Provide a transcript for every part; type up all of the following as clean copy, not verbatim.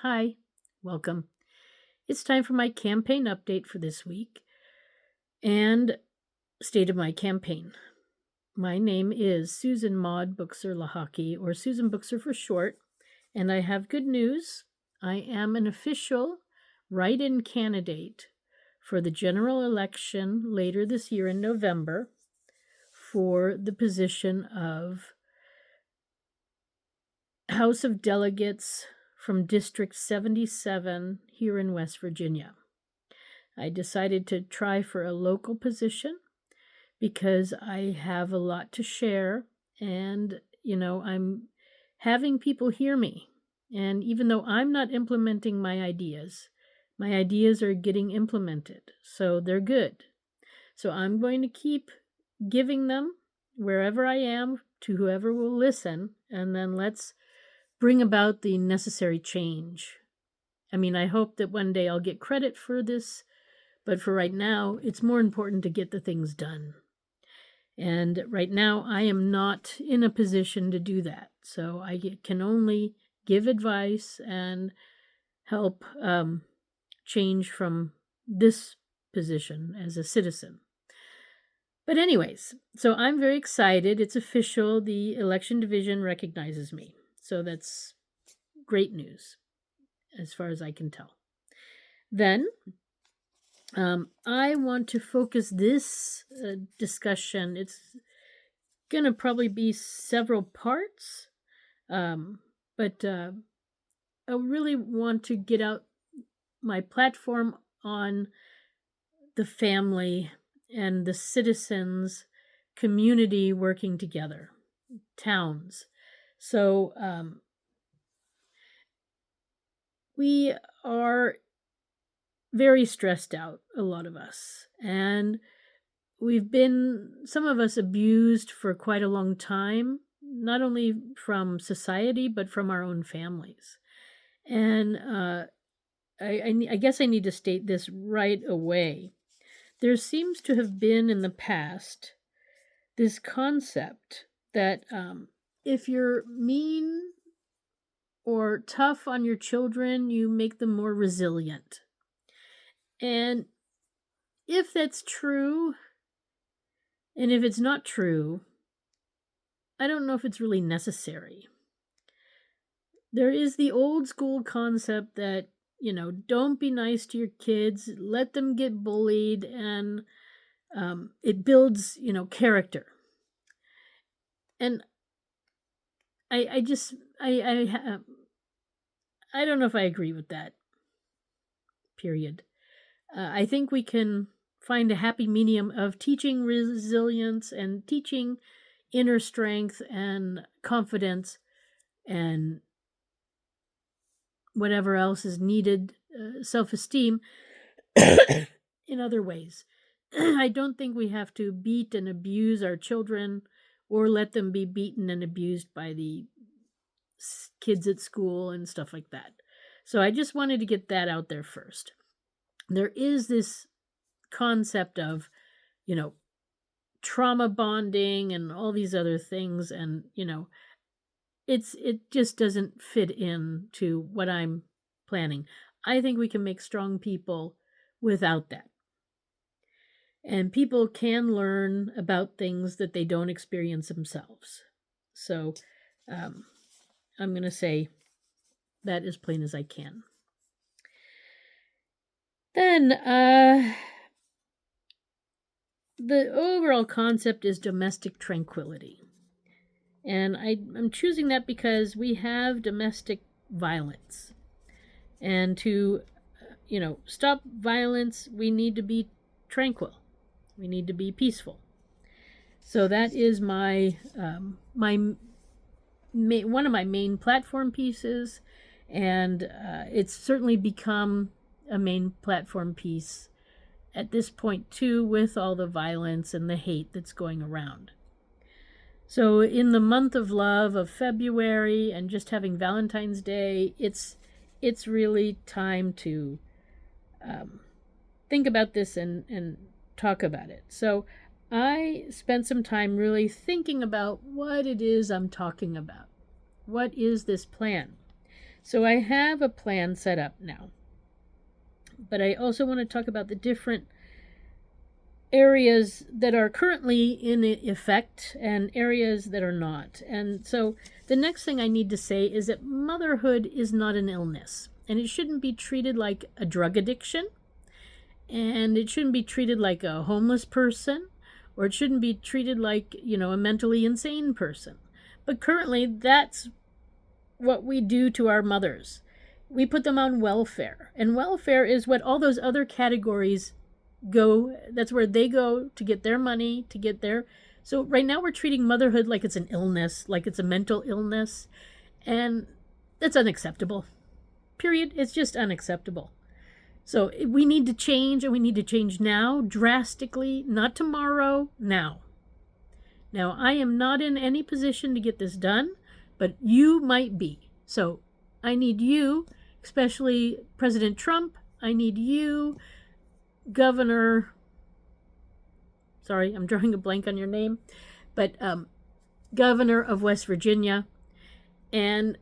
Hi, welcome. It's time for my campaign update for this week and state of my campaign. My name is Susan Maud Buchser-Lochocki, or Susan Buchser for short, and I have good news. I am an official write-in candidate for the general election later this year in November for the position of House of Delegates from District 77 here in West Virginia. I decided to try for a local position because I have a lot to share and, I'm having people hear me. And even though I'm not implementing my ideas are getting implemented. So they're good. So I'm going to keep giving them wherever I am to whoever will listen, and then let's bring about the necessary change. I hope that one day I'll get credit for this, but for right now, it's more important to get the things done. And right now, I am not in a position to do that. So I can only give advice and help change from this position as a citizen. But anyways, so I'm very excited. It's official. The election division recognizes me. So that's great news as far as I can tell. Then I want to focus this discussion. It's going to probably be several parts, but I really want to get out my platform on the family and the citizens, community working together, towns. So we are very stressed out, a lot of us, and we've been, some of us, abused for quite a long time, not only from society, but from our own families. And I guess I need to state this right away. There seems to have been in the past this concept that if you're mean or tough on your children, you make them more resilient. And if that's true, and if it's not true, I don't know if it's really necessary. There is the old school concept that, don't be nice to your kids, let them get bullied, and it builds, character. And I don't know if I agree with that, period. I think we can find a happy medium of teaching resilience and teaching inner strength and confidence and whatever else is needed, self-esteem, in other ways. I don't think we have to beat and abuse our children or let them be beaten and abused by the kids at school and stuff like that. So I just wanted to get that out there first. There is this concept of, trauma bonding and all these other things, and, it just doesn't fit in to what I'm planning. I think we can make strong people without that. And people can learn about things that they don't experience themselves. So I'm going to say that as plain as I can. Then the overall concept is domestic tranquility. And I'm choosing that because we have domestic violence. And to, stop violence, we need to be tranquil. We need to be peaceful. So that is my one of my main platform pieces, and it's certainly become a main platform piece at this point too, with all the violence and the hate that's going around. So in the month of love of February and just having Valentine's Day, it's really time to think about this and talk about it. So I spent some time really thinking about what it is I'm talking about. What is this plan? So I have a plan set up now. But I also want to talk about the different areas that are currently in effect and areas that are not. And so the next thing I need to say is that motherhood is not an illness, and it shouldn't be treated like a drug addiction, and it shouldn't be treated like a homeless person, or it shouldn't be treated like, a mentally insane person. But currently, that's what we do to our mothers. We put them on welfare, and welfare is what all those other categories go. That's where they go to get their money, to get their... So right now we're treating motherhood like it's an illness, like it's a mental illness, and that's unacceptable. Period. It's just unacceptable. So we need to change, and we need to change now, drastically, not tomorrow, now. Now, I am not in any position to get this done, but you might be. So I need you, especially President Trump. I need you, Governor... Sorry, I'm drawing a blank on your name. But Governor of West Virginia, and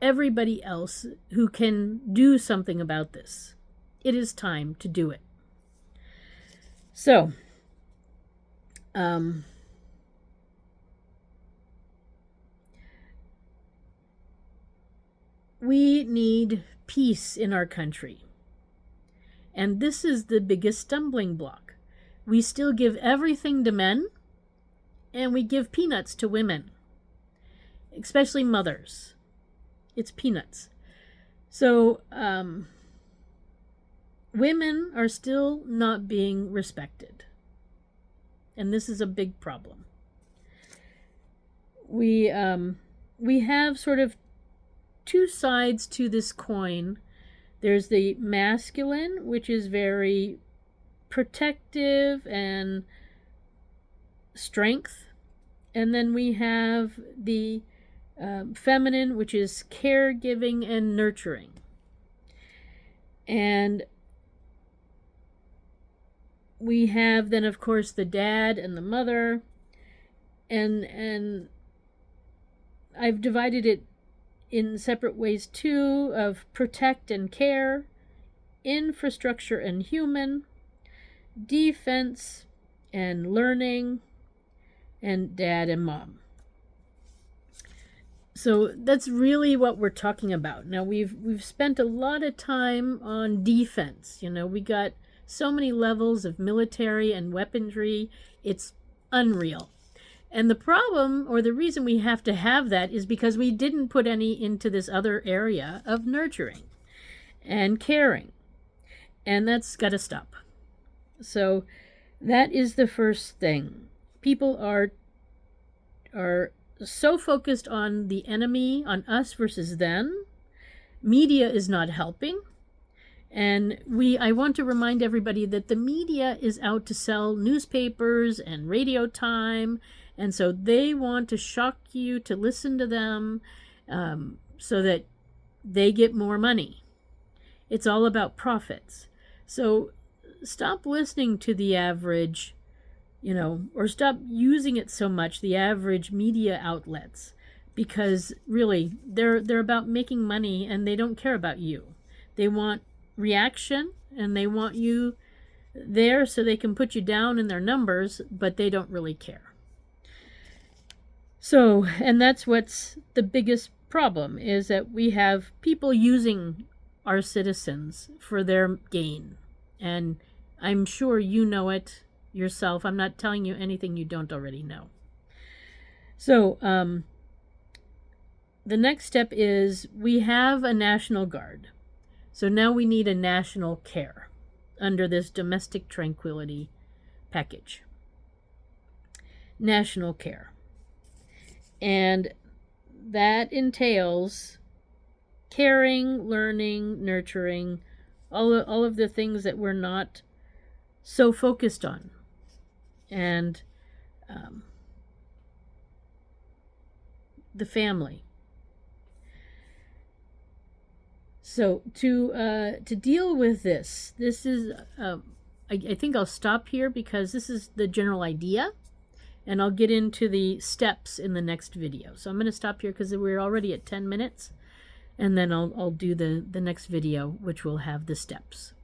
everybody else who can do something about this. It is time to do it. So, we need peace in our country. And this is the biggest stumbling block. We still give everything to men, and we give peanuts to women, especially mothers. It's peanuts. So, women are still not being respected. And this is a big problem. We have sort of two sides to this coin. There's the masculine, which is very protective and strength. And then we have the feminine, which is caregiving and nurturing. And we have then, of course, the dad and the mother. And I've divided it in separate ways too, of protect and care, infrastructure and human, defense and learning, and dad and mom. So that's really what we're talking about. Now we've spent a lot of time on defense. We got so many levels of military and weaponry. It's unreal. And the problem, or the reason we have to have that, is because we didn't put any into this other area of nurturing and caring. And that's got to stop. So that is the first thing. People are so focused on the enemy, on us versus them. Media is not helping. And I want to remind everybody that the media is out to sell newspapers and radio time. And so they want to shock you to listen to them so that they get more money. It's all about profits. So stop listening to the average, or stop using it so much, the average media outlets, because really they're about making money and they don't care about you. They want reaction and they want you there so they can put you down in their numbers, but they don't really care. So, and that's what's the biggest problem, is that we have people using our citizens for their gain. And I'm sure you know it yourself. I'm not telling you anything you don't already know. So, the next step is we have a National Guard. So now we need a national care under this domestic tranquility package. National care. And that entails caring, learning, nurturing, all of the things that we're not so focused on. And the family. So to deal with this is, I think I'll stop here because this is the general idea. And I'll get into the steps in the next video. So I'm going to stop here because we're already at 10 minutes. and then I'll do the next video, which will have the steps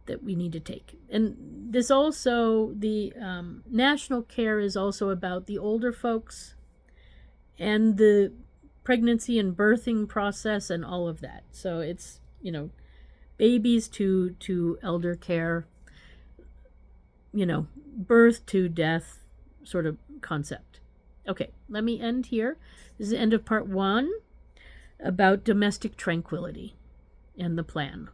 that we need to take. And this also, the national care is also about the older folks and the pregnancy and birthing process and all of that. So it's, you know, babies to elder care, you know, birth to death sort of concept. Okay, let me end here. This is the end of part 1 about domestic tranquility and the plan.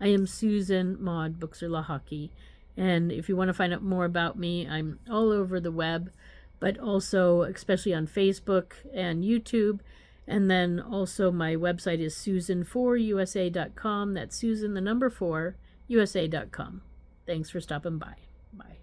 I am Susan Maud Buchser-Lochocki, and if you want to find out more about me, I'm all over the web, but also especially on Facebook and YouTube. And then also my website is susan4usa.com. That's Susan, the number 4, usa.com. Thanks for stopping by. Bye.